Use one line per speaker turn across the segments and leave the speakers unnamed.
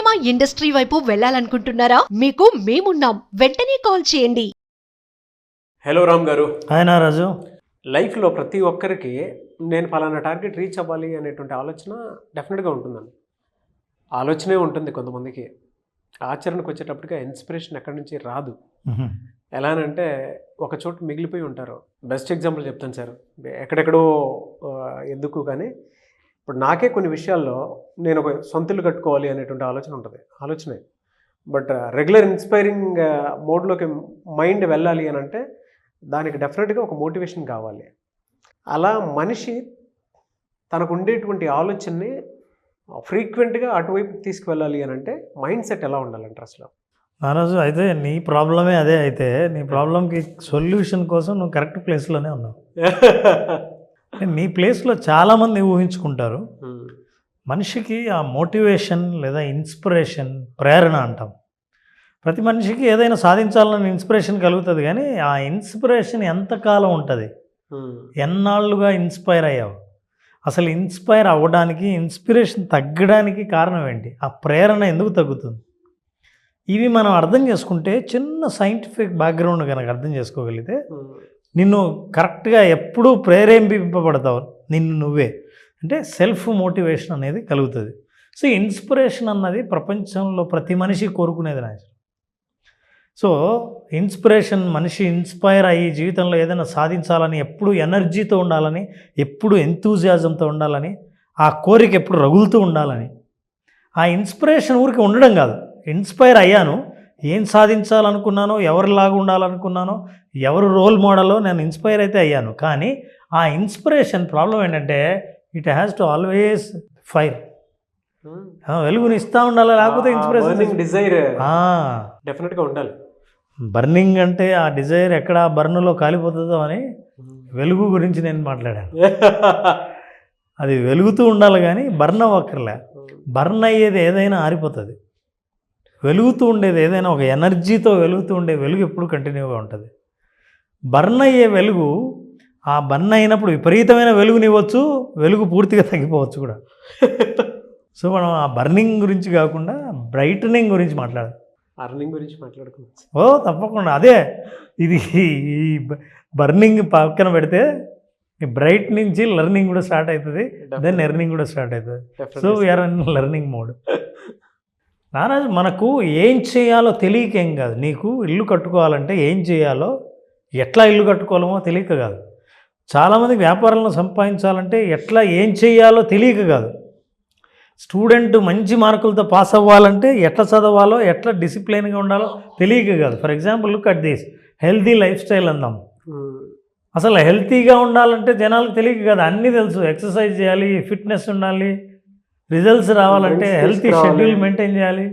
Cinema industry వైపు వెళ్ళాలనుకుంటున్నారా? మీకు మేమున్నాం. వెంటనే కాల్ చేయండి.
హలో రామ్ గారు.
హాయ్ నారాజు.
లైఫ్లో ప్రతి ఒక్కరికి నేను ఫలానా టార్గెట్ రీచ్ అవ్వాలి అనేటువంటి ఆలోచన డెఫినెట్గా ఉంటుందండి. ఆలోచనే ఉంటుంది కొంతమందికి. ఆచరణకు వచ్చేటప్పటికి ఇన్స్పిరేషన్ ఎక్కడి నుంచి రాదు. ఎలానంటే ఒక చోట మిగిలిపోయి ఉంటారు. బెస్ట్ ఎగ్జాంపుల్ చెప్తాను సార్. ఎక్కడెక్కడో ఎందుకు కానీ ఇప్పుడు నాకే కొన్ని విషయాల్లో నేను ఒక సొంత ఇల్లు కట్టుకోవాలి అనేటువంటి ఆలోచన ఉంటుంది. ఆలోచనే. బట్ రెగ్యులర్ ఇన్స్పైరింగ్ మోడ్లోకి మైండ్ వెళ్ళాలి అని అంటే దానికి డెఫినెట్గా ఒక మోటివేషన్ కావాలి. అలా మనిషి తనకు ఉండేటువంటి ఆలోచనని ఫ్రీక్వెంట్గా అటువైపు తీసుకువెళ్ళాలి అని అంటే మైండ్ సెట్ ఎలా ఉండాలంటారు అసలు?
నారాజు, అయితే నీ ప్రాబ్లమే అదే. అయితే నీ ప్రాబ్లంకి సొల్యూషన్ కోసం నువ్వు కరెక్ట్ ప్లేస్లోనే ఉన్నావు. నీ ప్లేస్లో చాలామంది ఊహించుకుంటారు. మనిషికి ఆ మోటివేషన్ లేదా ఇన్స్పిరేషన్, ప్రేరణ అంటాం. ప్రతి మనిషికి ఏదైనా సాధించాలని ఇన్స్పిరేషన్ కలుగుతుంది, కానీ ఆ ఇన్స్పిరేషన్ ఎంతకాలం ఉంటుంది? ఎన్నాళ్ళుగా ఇన్స్పైర్ అయ్యావు? అసలు ఇన్స్పైర్ అవ్వడానికి, ఇన్స్పిరేషన్ తగ్గడానికి కారణం ఏంటి? ఆ ప్రేరణ ఎందుకు తగ్గుతుంది? ఇవి మనం అర్థం చేసుకుంటే, చిన్న సైంటిఫిక్ బ్యాక్గ్రౌండ్ కనుక అర్థం చేసుకోగలిగితే నిన్ను కరెక్ట్గా ఎప్పుడూ ప్రేరేపింపబడతావు. నిన్ను నువ్వే అంటే సెల్ఫ్ మోటివేషన్ అనేది కలుగుతుంది. సో ఇన్స్పిరేషన్ అన్నది ప్రపంచంలో ప్రతి మనిషి కోరుకునేది నా. సో ఇన్స్పిరేషన్, మనిషి ఇన్స్పైర్ అయ్యి జీవితంలో ఏదైనా సాధించాలని, ఎప్పుడు ఎనర్జీతో ఉండాలని, ఎప్పుడు ఎంతూజియాజంతో ఉండాలని, ఆ కోరిక ఎప్పుడు రగులుతూ ఉండాలని. ఆ ఇన్స్పిరేషన్ ఊరికి ఉండడం కాదు. ఇన్స్పైర్ అయ్యాను, ఏం సాధించాలనుకున్నానో, ఎవరిలాగా ఉండాలనుకున్నానో, ఎవరు రోల్ మోడలో నేను ఇన్స్పైర్ అయితే అయ్యాను. కానీ ఆ ఇన్స్పిరేషన్ ప్రాబ్లం ఏంటంటే it has to always fire. వెలుగుని ఇస్తూ ఉండాలి, లేకపోతే ఇన్స్పిరేషన్
డిజైర్ డెఫినెట్గా ఉండాలి.
బర్నింగ్ అంటే ఆ డిజైర్ ఎక్కడ బర్న్లో కాలిపోతుందో అని వెలుగు గురించి నేను మాట్లాడాను. అది వెలుగుతూ ఉండాలి కానీ బర్న్ అవ్వక్కర్లే. బర్న్ అయ్యేది ఏదైనా ఆరిపోతుంది. వెలుగుతూ ఉండేది ఏదైనా ఒక ఎనర్జీతో వెలుగుతూ ఉండే వెలుగు ఎప్పుడు కంటిన్యూగా ఉంటుంది. బర్న్ అయ్యే వెలుగు, ఆ బర్న్ అయినప్పుడు విపరీతమైన వెలుగునివ్వచ్చు, వెలుగు పూర్తిగా తగ్గిపోవచ్చు కూడా. సో మనం ఆ బర్నింగ్ గురించి కాకుండా బ్రైటనింగ్ గురించి మాట్లాడాలి.
అర్నింగ్ గురించి మాట్లాడుకోవచ్చు.
తప్పకుండా. అదే ఇది. ఈ బర్నింగ్ పక్కన పెడితే ఈ బ్రైట్ నుంచి లెర్నింగ్ కూడా స్టార్ట్ అవుతుంది, దెన్ ఎర్నింగ్ కూడా స్టార్ట్ అవుతుంది. So we're in learning mode. నారాజు, మనకు ఏం చేయాలో తెలియక ఏం కాదు. నీకు ఇల్లు కట్టుకోవాలంటే ఏం చేయాలో, ఎట్లా ఇల్లు కట్టుకోవాలమో తెలియక కాదు. చాలామందికి వ్యాపారంలో సంపాదించాలంటే ఎట్లా ఏం చేయాలో తెలియక కాదు. స్టూడెంట్ మంచి మార్కులతో పాస్ అవ్వాలంటే ఎట్లా చదవాలో, ఎట్లా డిసిప్లైన్గా ఉండాలో తెలియక కాదు. For example look at this healthy lifestyle అందాం. అసలు హెల్తీగా ఉండాలంటే జనాలకు తెలియక కాదు. అన్నీ తెలుసు. ఎక్సర్సైజ్ చేయాలి, ఫిట్నెస్ ఉండాలి, రిజల్ట్స్ రావాలంటే హెల్తీ షెడ్యూల్ మెయింటైన్ చేయాలి,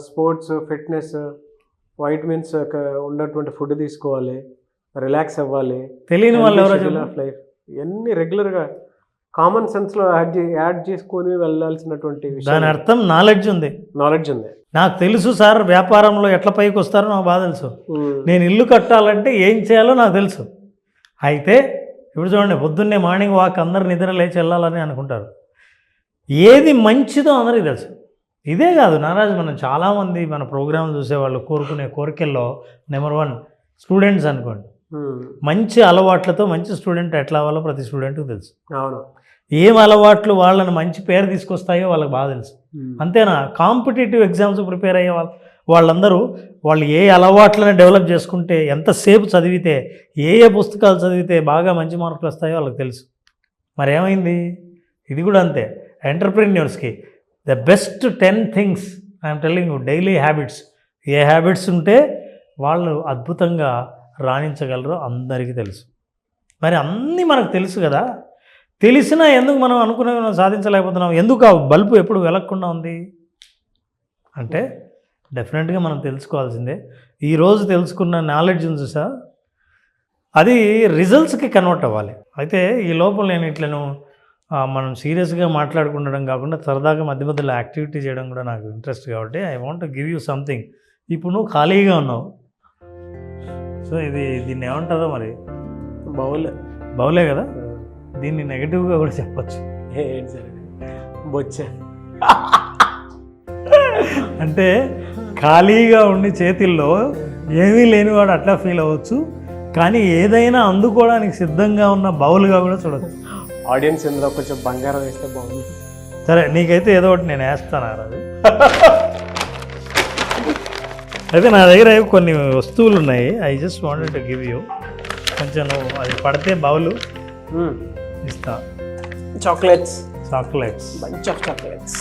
స్పోర్ట్స్, ఫిట్నెస్, వైటమిన్స్ ఉన్నటువంటి ఫుడ్ తీసుకోవాలి, రిలాక్స్ అవ్వాలి.
తెలియని వాళ్ళు ఎవరో
లైఫ్ ఇవన్నీ రెగ్యులర్గా కామన్ సెన్స్లో యాడ్ చేసుకొని వెళ్ళాల్సినటువంటి విషయం.
దాని అర్థం నాలెడ్జ్ ఉంది. నాకు తెలుసు సార్, వ్యాపారంలో ఎట్లా పైకి వస్తారో నాకు బాగా తెలుసు. నేను ఇల్లు కట్టాలంటే ఏం చేయాలో నాకు తెలుసు. అయితే ఇప్పుడు చూడండి, పొద్దున్నే మార్నింగ్ వాక్ అందరు నిద్ర లేచి వెళ్ళాలని అనుకుంటారు. ఏది మంచిదో అందరికీ తెలుసు. ఇదే కాదు నారాజు, మనం చాలామంది మన ప్రోగ్రాంలు చూసేవాళ్ళు కోరుకునే కోరికల్లో నెంబర్ 1 స్టూడెంట్స్ అనుకోండి. మంచి అలవాట్లతో మంచి స్టూడెంట్ ఎట్లా అవ్వాలో ప్రతి స్టూడెంట్కి తెలుసు.
అవును.
ఏం అలవాట్లు వాళ్ళని మంచి పేరు తీసుకొస్తాయో వాళ్ళకి బాగా తెలుసు. అంతేనా? కాంపిటేటివ్ ఎగ్జామ్స్ ప్రిపేర్ అయ్యే వాళ్ళందరూ వాళ్ళు ఏ అలవాట్లను డెవలప్ చేసుకుంటే, ఎంతసేపు చదివితే, ఏ పుస్తకాలు చదివితే బాగా మంచి మార్కులు వస్తాయో వాళ్ళకి తెలుసు. మరి ఏమైంది? ఇది కూడా అంతే. ఎంటర్ప్రెన్యూర్స్కి the best 10 things I'm telling you, daily habits. ఏ హ్యాబిట్స్ ఉంటే వాళ్ళు అద్భుతంగా రాణించగలరో అందరికీ తెలుసు. మరి అన్నీ మనకు తెలుసు కదా. తెలిసినా ఎందుకు మనం అనుకునే సాధించలేకపోతున్నాం? ఎందుకు ఆ బల్బు ఎప్పుడు వెలగకుండా ఉంది అంటే డెఫినెట్గా మనం తెలుసుకోవాల్సిందే. ఈరోజు తెలుసుకున్న నాలెడ్జ్ ఉంది సార్, అది రిజల్ట్స్కి కన్వర్ట్ అవ్వాలి. అయితే ఈ లోపల నేను ఇట్లను మనం సీరియస్గా మాట్లాడుకుండడం కాకుండా సరదాగా మధ్య మధ్యలో యాక్టివిటీ చేయడం కూడా నాకు ఇంట్రెస్ట్ కాబట్టి I want to give you something. ఇప్పుడు నువ్వు ఖాళీగా ఉన్నావు. సో దీన్ని ఏమంటుందో మరి, బౌలే కదా. దీన్ని నెగటివ్గా కూడా చెప్పచ్చు.
బొచ్చ
అంటే ఖాళీగా ఉండి చేతిల్లో ఏమీ లేనివాడు అట్లా ఫీల్ అవ్వచ్చు, కానీ ఏదైనా అందుకోవడానికి సిద్ధంగా ఉన్న బౌల్గా కూడా చూడవచ్చు.
ఆడియన్స్ ఇందులో కొంచెం బంగారం వేస్తే బాగుంది.
సరే, నీకైతే ఏదో ఒకటి నేను వేస్తాను ఆ రోజు. అయితే నా దగ్గర కొన్ని వస్తువులు ఉన్నాయి. I just wanted to give you. కొంచెం నువ్వు అది పడితే బౌలు ఇస్తా.
Chocolates,
bunch of chocolates.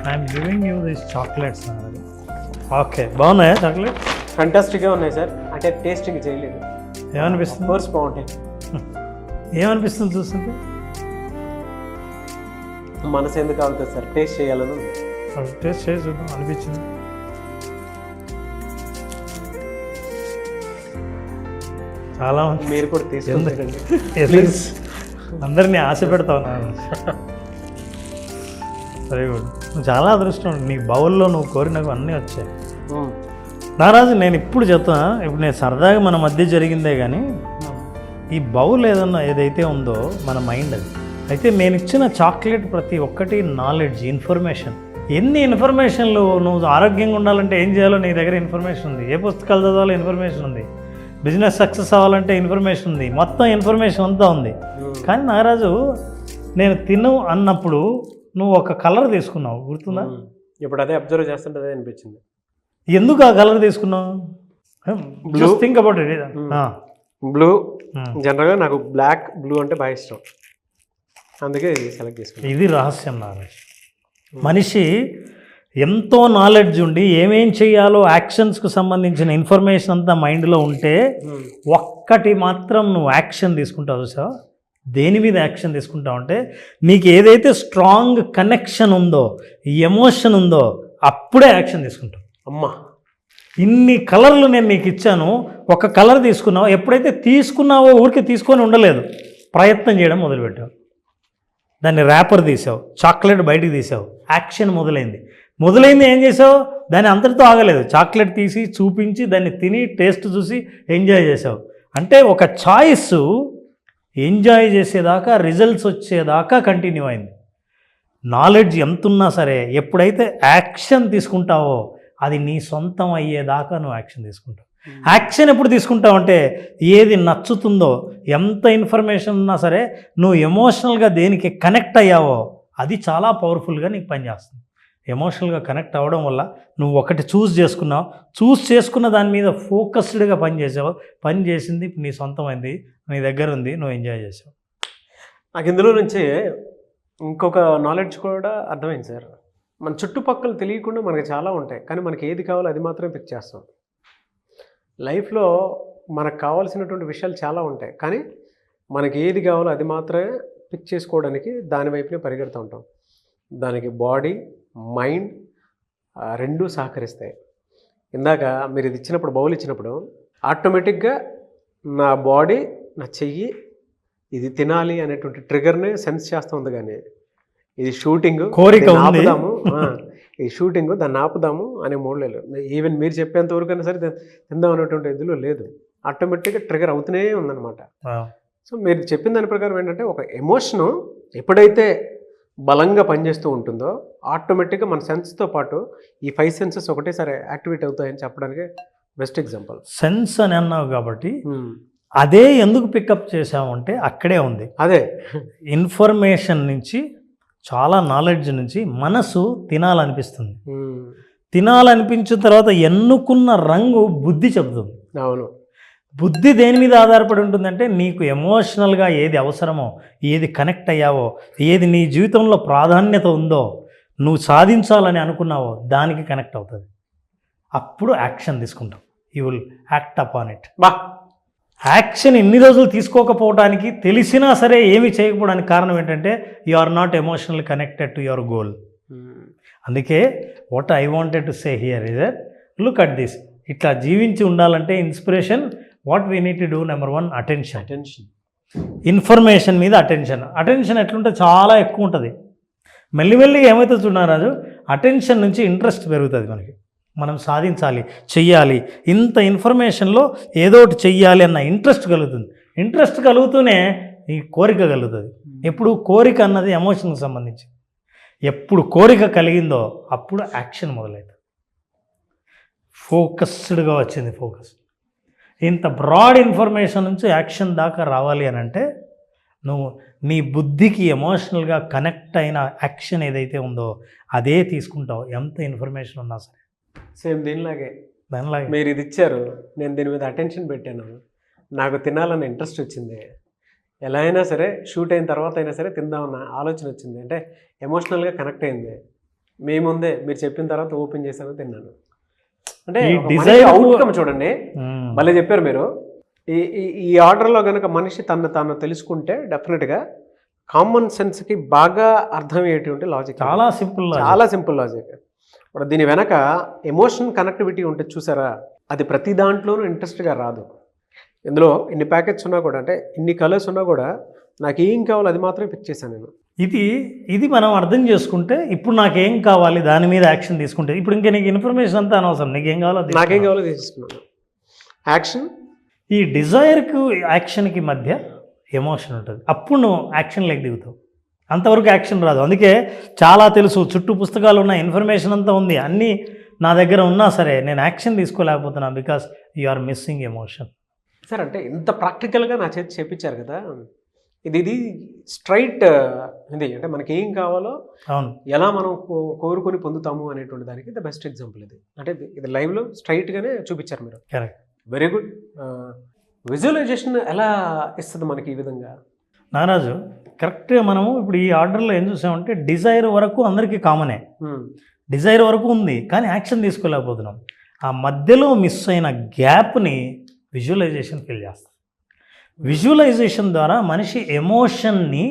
I'm giving you this chocolates. Okay, బాగున్నాయా చాక్లెట్స్?
ఫంటాస్టిక్గా ఉన్నాయి సార్. అంటే టేస్టింగ్ చేయలేదు.
ఏమనిపిస్తుంది?
కోర్స్ బాగుంటాయి.
ఏమనిపిస్తుంది చూస్తుంటే?
మనసు ఎందుకు అవుతుంది సార్, టేస్ట్ చేయాలని ఉంది.
టేస్ట్ చేసి చూద్దాం అనిపించింది. చాలా
మీరు కూడా తీసుకుంటారండి
ప్లీజ్. అందరినీ ఆశ పెడతా ఉన్నాను. Very good. నువ్వు చాలా అదృష్టం. నీ బౌల్లో నువ్వు కోరినవి అన్నీ వచ్చాయి. నారాజు, నేను ఇప్పుడు చెప్తాను. ఇప్పుడు నేను సరదాగా మన మధ్య జరిగిందే కానీ ఈ బౌల్ ఏదైతే ఉందో మన మైండ్ అది. అయితే నేను ఇచ్చిన చాక్లెట్ ప్రతి ఒక్కటి నాలెడ్జ్, ఇన్ఫర్మేషన్. ఎన్ని ఇన్ఫర్మేషన్లు, నువ్వు ఆరోగ్యంగా ఉండాలంటే ఏం చేయాలో నీ దగ్గర ఇన్ఫర్మేషన్ ఉంది. ఏ పుస్తకాలు చదవాలో ఇన్ఫర్మేషన్ ఉంది. బిజినెస్ సక్సెస్ అవ్వాలంటే ఇన్ఫర్మేషన్ ఉంది. మొత్తం ఇన్ఫర్మేషన్ అంతా ఉంది. కానీ నాగరాజు, నేను తిను అన్నప్పుడు నువ్వు ఒక కలర్ తీసుకున్నావు, గుర్తుందా?
ఇప్పుడు అదే అబ్జర్వ్ చేస్తుంటే అదే అనిపించింది.
ఎందుకు ఆ కలర్ తీసుకున్నావు? Just think about it.
Blue. జనరల్గా నాకు బ్లాక్, బ్లూ అంటే బాగా ఇష్టం, అందుకే ఇది సెలెక్ట్ చేసుకున్నాను.
ఇది రహస్యం నాలెడ్జ్. మనిషి ఎంతో నాలెడ్జ్ ఉండి ఏమేం చేయాలో యాక్షన్స్కు సంబంధించిన ఇన్ఫర్మేషన్ అంతా మైండ్లో ఉంటే ఒక్కటి మాత్రం నువ్వు యాక్షన్ తీసుకుంటావు. చూసావా? దేని మీద యాక్షన్ తీసుకుంటావు అంటే నీకు ఏదైతే స్ట్రాంగ్ కనెక్షన్ ఉందో, ఎమోషన్ ఉందో, అప్పుడే యాక్షన్ తీసుకుంటావు.
అమ్మా,
ఇన్ని కలర్లు నేను నీకు ఇచ్చాను, ఒక కలర్ తీసుకున్నావు. ఎప్పుడైతే తీసుకున్నావో ఊరికి తీసుకొని ఉండలేదు, ప్రయత్నం చేయడం మొదలుపెట్టావు. దాన్ని ర్యాపర్ తీసావు, చాక్లెట్ బయటికి తీసావు, యాక్షన్ మొదలైంది. ఏం చేసావు? దాన్ని అంతటితో ఆగలేదు. చాక్లెట్ తీసి చూపించి దాన్ని తిని టేస్ట్ చూసి ఎంజాయ్ చేసావు. అంటే ఒక చాయిస్ ఎంజాయ్ చేసేదాకా, రిజల్ట్స్ వచ్చేదాకా కంటిన్యూ అయింది. నాలెడ్జ్ ఎంతున్నా సరే ఎప్పుడైతే యాక్షన్ తీసుకుంటావో అది నీ సొంతం అయ్యేదాకా నువ్వు యాక్షన్ తీసుకుంటావు. యాక్షన్ ఎప్పుడు తీసుకుంటావు అంటే ఏది నచ్చుతుందో, ఎంత ఇన్ఫర్మేషన్ ఉన్నా సరే నువ్వు ఎమోషనల్గా దేనికి కనెక్ట్ అయ్యావో అది చాలా పవర్ఫుల్గా నీకు పనిచేస్తుంది. ఎమోషనల్గా కనెక్ట్ అవ్వడం వల్ల నువ్వు ఒకటి చూస్ చేసుకున్న దాని మీద ఫోకస్డ్గా పనిచేసావు. పని చేసింది నీ సొంతమైంది, నీ దగ్గర ఉంది, నువ్వు ఎంజాయ్ చేసావు.
నాకు ఇందులో నుంచి ఇంకొక నాలెడ్జ్ కూడా అర్థమైంది సార్. మన చుట్టుపక్కల తెలియకుండా మనకి చాలా ఉంటాయి, కానీ మనకి ఏది కావాలో అది మాత్రమే పిక్ చేస్తాం. లైఫ్లో మనకు కావాల్సినటువంటి విషయాలు చాలా ఉంటాయి, కానీ మనకి ఏది కావాలో అది మాత్రమే పిక్ చేసుకోవడానికి దాని వైపునే పరిగెడుతూ ఉంటాం. దానికి బాడీ, మైండ్ రెండూ సహకరిస్తాయి. ఇందాక మీరు ఇది ఇచ్చినప్పుడు, బౌల్ ఇచ్చినప్పుడు ఆటోమేటిక్గా నా బాడీ, నా చెయ్యి ఇది తినాలి అనేటువంటి ట్రిగర్ని సెన్స్ చేస్తుంది. కానీ ఇది షూటింగ్,
కోరిక
ఆపుదాము, ఈ షూటింగ్ దాన్ని ఆపుదాము అనే మూడలేదు. ఈవెన్ మీరు చెప్పేంత వరకైనా సరే తిందాం అనేటువంటి ఇదిలో లేదు. ఆటోమేటిక్గా ట్రిగర్ అవుతూనే ఉందన్నమాట. సో మీరు చెప్పిన దాని ప్రకారం ఏంటంటే ఒక ఎమోషను ఎప్పుడైతే బలంగా పనిచేస్తూ ఉంటుందో ఆటోమేటిక్గా మన సెన్స్తో పాటు ఈ 5 సెన్సెస్ ఒకటేసారి యాక్టివేట్ అవుతాయని చెప్పడానికి బెస్ట్ ఎగ్జాంపుల్.
సెన్స్ అని అన్నావు కాబట్టి అదే ఎందుకు పికప్ చేసామంటే అక్కడే ఉంది.
అదే
ఇన్ఫర్మేషన్ నుంచి, చాలా నాలెడ్జ్ నుంచి మనసు తినాలనిపిస్తుంది. తినాలనిపించిన తర్వాత ఎన్నుకున్న రంగు బుద్ధి చెబుతుంది.
అవును.
బుద్ధి దేని మీద ఆధారపడి ఉంటుందంటే నీకు ఎమోషనల్గా ఏది అవసరమో, ఏది కనెక్ట్ అయ్యావో, ఏది నీ జీవితంలో ప్రాధాన్యత ఉందో, నువ్వు సాధించాలని అనుకున్నావో దానికి కనెక్ట్ అవుతుంది. అప్పుడు యాక్షన్ తీసుకుంటావు. You will act upon it. Action ఎన్ని రోజులు తీసుకోకపోవడానికి, తెలిసినా సరే ఏమి చేయకపోవడానికి కారణం ఏంటంటే you are not emotional connected to your goal. అందుకే what I wanted to say here is that look at this. ఇట్లా జీవించి ఉండాలంటే inspiration, what we need to do, number 1 attention. Information మీద అటెన్షన్ ఎట్లుంటే చాలా ఎక్కువ ఉంటుంది. మెల్లిమెల్లిగా ఏమవుతుంది చూడరాజు, అటెన్షన్ నుంచి ఇంట్రెస్ట్ పెరుగుతుంది. మనకి మనం సాధించాలి, చెయ్యాలి, ఇంత ఇన్ఫర్మేషన్లో ఏదో ఒకటి చెయ్యాలి అన్న ఇంట్రెస్ట్ కలుగుతుంది. ఇంట్రెస్ట్ కలుగుతూనే ఈ కోరిక కలుగుతుంది. ఎప్పుడు కోరిక అన్నది ఎమోషన్కి సంబంధించి. ఎప్పుడు కోరిక కలిగిందో అప్పుడు యాక్షన్ మొదలవుతుంది. ఫోకస్డ్గా వచ్చింది ఫోకస్. ఇంత బ్రాడ్ ఇన్ఫర్మేషన్ నుంచి యాక్షన్ దాకా రావాలి అని అంటే నువ్వు నీ బుద్ధికి ఎమోషనల్గా కనెక్ట్ అయిన యాక్షన్ ఏదైతే ఉందో అదే తీసుకుంటావు, ఎంత ఇన్ఫర్మేషన్ ఉన్నా సరే.
సేమ్ దీనిలాగే
దానిలాగే
మీరు ఇది ఇచ్చారు, నేను దీని మీద అటెన్షన్ పెట్టాను, నాకు తినాలన్న ఇంట్రెస్ట్ వచ్చింది, ఎలా అయినా సరే షూట్ అయిన తర్వాత అయినా సరే తిందామన్న ఆలోచన వచ్చింది, అంటే ఎమోషనల్గా కనెక్ట్ అయింది. మీ ముందే మీరు చెప్పిన తర్వాత ఓపెన్ చేశాను, తిన్నాను. అంటే
ఈ desire
అవుట్కమ్ చూడండి, మళ్ళీ చెప్పారు మీరు. ఈ ఈ ఆర్డర్లో కనుక మనిషి తాను తెలుసుకుంటే డెఫినెట్గా కామన్ సెన్స్కి బాగా అర్థమయ్యేటువంటి లాజిక్,
చాలా సింపుల్,
చాలా సింపుల్ లాజిక్. ఇప్పుడు దీని వెనక ఎమోషన్ కనెక్టివిటీ ఉంటుంది చూసారా, అది ప్రతి దాంట్లోనూ ఇంట్రెస్ట్గా రాదు. ఇందులో ఇన్ని ప్యాకెట్స్ ఉన్నా కూడా, అంటే ఇన్ని కలర్స్ ఉన్నా కూడా నాకు ఏం కావాలో అది మాత్రమే పిక్ చేశాను నేను.
ఇది మనం అర్థం చేసుకుంటే ఇప్పుడు నాకేం కావాలి దాని మీద యాక్షన్ తీసుకుంటే, ఇప్పుడు ఇంకా నీకు ఇన్ఫర్మేషన్ అంతా అనవసరం, నీకేం కావాలో
నాకేం కావాలో తీసుకున్నాను యాక్షన్.
ఈ డిజైర్కి యాక్షన్కి మధ్య ఎమోషన్ ఉంటుంది, అప్పుడు నువ్వు యాక్షన్లోకి దిగుతావు. అంతవరకు యాక్షన్ రాదు. అందుకే చాలా తెలుసు, చుట్టూ పుస్తకాలు ఉన్న ఇన్ఫర్మేషన్ అంతా ఉంది, అన్నీ నా దగ్గర ఉన్నా సరే నేను యాక్షన్ తీసుకోలేకపోతున్నా, because you are missing emotion.
Sir అంటే ఇంత ప్రాక్టికల్గా నా చేతి చేపించారు కదా, ఇది స్ట్రైట్ ఇది, అంటే మనకి ఏం కావాలో
అవును,
ఎలా మనం కోరుకొని పొందుతాము అనేటువంటి దానికి ద బెస్ట్ ఎగ్జాంపుల్ ఇది. అంటే ఇది లైవ్లో స్ట్రైట్గానే చూపించారు మీరు.
Correct,
very good. విజువలైజేషన్ ఎలా ఇస్తుంది మనకి ఈ విధంగా?
నారాజు, కరెక్ట్గా మనము ఇప్పుడు ఈ ఆర్డర్లో ఏం చూసామంటే డిజైర్ వరకు అందరికీ కామనే, డిజైర్ వరకు ఉంది, కానీ యాక్షన్ తీసుకోలేకపోతున్నాం. ఆ మధ్యలో మిస్ అయిన గ్యాప్ని విజువలైజేషన్ ఫీల్ చేస్తుంది. విజువలైజేషన్ ద్వారా మనిషి ఎమోషన్ని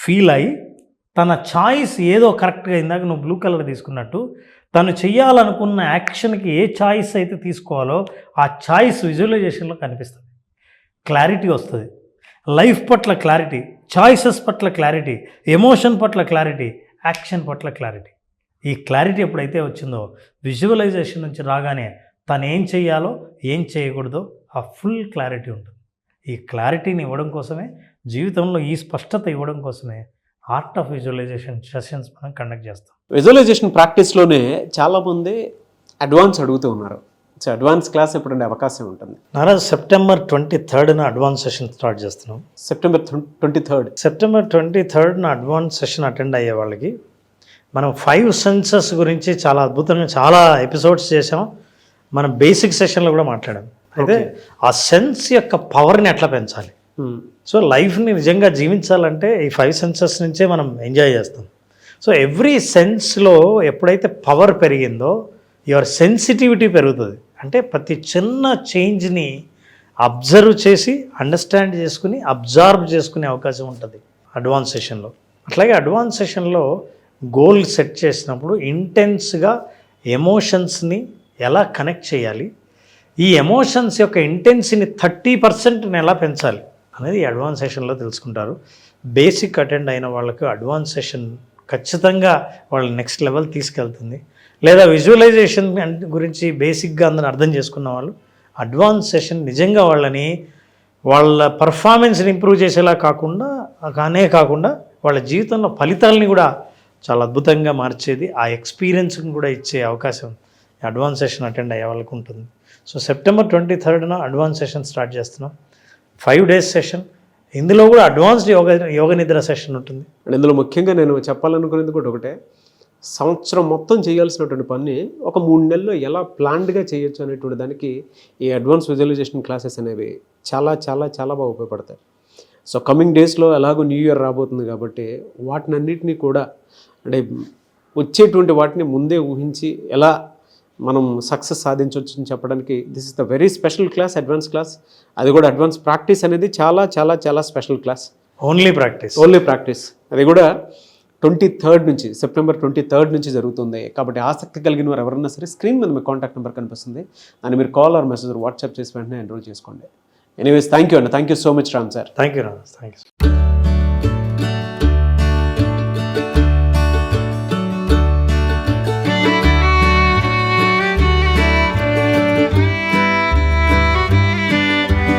ఫీల్ అయ్యి తన చాయిస్ ఏదో కరెక్ట్గా, ఇందాక నువ్వు బ్లూ కలర్ తీసుకున్నట్టు, తను చెయ్యాలనుకున్న యాక్షన్కి ఏ చాయిస్ అయితే తీసుకోవాలో ఆ చాయిస్ విజువలైజేషన్లో కనిపిస్తుంది. క్లారిటీ వస్తుంది, లైఫ్ పట్ల క్లారిటీ, చాయిసెస్ పట్ల క్లారిటీ, ఎమోషన్ పట్ల క్లారిటీ, యాక్షన్ పట్ల క్లారిటీ. ఈ క్లారిటీ ఎప్పుడైతే వచ్చిందో విజువలైజేషన్ నుంచి రాగానే తను ఏం చేయాలో ఏం చేయకూడదో ఆ ఫుల్ క్లారిటీ ఉంటుంది. ఈ క్లారిటీని ఇవ్వడం కోసమే, జీవితంలో ఈ స్పష్టత ఇవ్వడం కోసమే ఆర్ట్ ఆఫ్ విజువలైజేషన్ సెషన్స్ మనం కండక్ట్ చేస్తాం.
విజువలైజేషన్ ప్రాక్టీస్లోనే చాలామంది అడ్వాన్స్ అడుగుతూ ఉన్నారు. సో అడ్వాన్స్ క్లాస్ ఎప్పుడు ఉండే అవకాశం ఉంటుంది?
నారాజ్, September 23rd advance session start చేస్తున్నాం.
September 23rd
September 23rd advance session attend అయ్యే వాళ్ళకి మనం 5 సెన్సెస్ గురించి చాలా అద్భుతంగా చాలా ఎపిసోడ్స్ చేసాం. మనం బేసిక్ సెషన్లో కూడా మాట్లాడాం. అయితే ఆ సెన్స్ యొక్క పవర్ని ఎట్లా పెంచాలి, సో లైఫ్ని నిజంగా జీవించాలంటే ఈ 5 సెన్సెస్ నుంచే మనం ఎంజాయ్ చేస్తాం. సో ఎవ్రీ సెన్స్లో ఎప్పుడైతే పవర్ పెరిగిందో యువర్ సెన్సిటివిటీ పెరుగుతుంది. అంటే ప్రతి చిన్న చేంజ్ని అబ్జర్వ్ చేసి అండర్స్టాండ్ చేసుకుని అబ్జార్బ్ చేసుకునే అవకాశం ఉంటుంది అడ్వాన్స్ సెషన్లో. అట్లాగే అడ్వాన్స్ సెషన్లో గోల్ సెట్ చేసినప్పుడు ఇంటెన్స్గా ఎమోషన్స్ని ఎలా కనెక్ట్ చేయాలి, ఈ ఎమోషన్స్ యొక్క ఇంటెన్సిని 30% ఎలా పెంచాలి అనేది ఈ అడ్వాన్స్ సెషన్లో తెలుసుకుంటారు. బేసిక్ అటెండ్ అయిన వాళ్ళకు అడ్వాన్స్ సెషన్ ఖచ్చితంగా వాళ్ళ నెక్స్ట్ లెవెల్ తీసుకెళ్తుంది. లేదా విజువలైజేషన్ గురించి బేసిక్గా అందరూ అర్థం చేసుకున్న వాళ్ళు అడ్వాన్స్ సెషన్ నిజంగా వాళ్ళ పర్ఫార్మెన్స్ని ఇంప్రూవ్ చేసేలా కాకుండా వాళ్ళ జీవితంలో ఫలితాలని కూడా చాలా అద్భుతంగా మార్చేది, ఆ ఎక్స్పీరియన్స్ని కూడా ఇచ్చే అవకాశం అడ్వాన్స్ సెషన్ అటెండ్ అయ్యే వాళ్ళకు ఉంటుంది. So September 23rd advance session start చేస్తున్నాం. 5 days సెషన్. ఇందులో కూడా అడ్వాన్స్డ్ యోగ నిద్ర సెషన్ ఉంటుంది.
అండ్ ఇందులో ముఖ్యంగా నేను చెప్పాలనుకునేది కూడా ఒకటే, సంవత్సరం మొత్తం చేయాల్సినటువంటి పని ఒక 3 నెలల్లో ఎలా ప్లాన్డ్గా చేయొచ్చు అనేటువంటి దానికి ఈ అడ్వాన్స్ విజువలైజేషన్ క్లాసెస్ అనేవి చాలా చాలా చాలా బాగా ఉపయోగపడతాయి. సో కమింగ్ డేస్లో ఎలాగో న్యూ ఇయర్ రాబోతుంది కాబట్టి వాటినన్నిటినీ కూడా, అంటే వచ్చేటువంటి వాటిని ముందే ఊహించి ఎలా మనం సక్సెస్ సాధించవచ్చు అని చెప్పడానికి this is the very special class, advance class. అది కూడా అడ్వాన్స్ ప్రాక్టీస్ అనేది చాలా చాలా చాలా స్పెషల్ క్లాస్.
Only practice.
అది కూడా 23rd నుంచి, September 23rd నుంచి జరుగుతుంది. కాబట్టి ఆసక్తి కలిగిన వారు ఎవరన్నా సరే స్క్రీన్ మీద మీ కాంటాక్ట్ నెంబర్ కనిపిస్తుంది, దాన్ని మీరు కాల్ ఆర్ మెసేజ్ వాట్సాప్ చేసి వెంటనే ఎన్రోల్ చేసుకోండి. ఎనీవేస్, థ్యాంక్ యూ అండి. Thank you so much Ram sir.
Thank you.